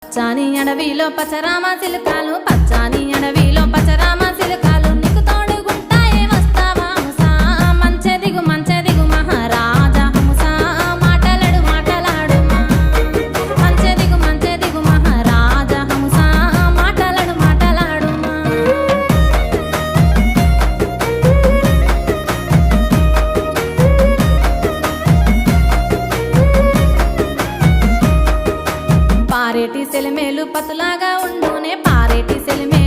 పచ్చాని అడవిలో పచరామ చిలుకాలు, పచ్చాని అడవిలో పచరామ చిలుకాలు, నీకు తోడుగుంటాయే వస్తావా హంసా, మంచె దిగు మహారాజా హంసా, మాటలాడు మాటలాడుమా, మంచె దిగు మహారాజా హంసా, మాటలాడు మాటలాడుమా. పారేటి సెలిమేలు పతులాగా ఉండునే, పారేటి సెలిమేలు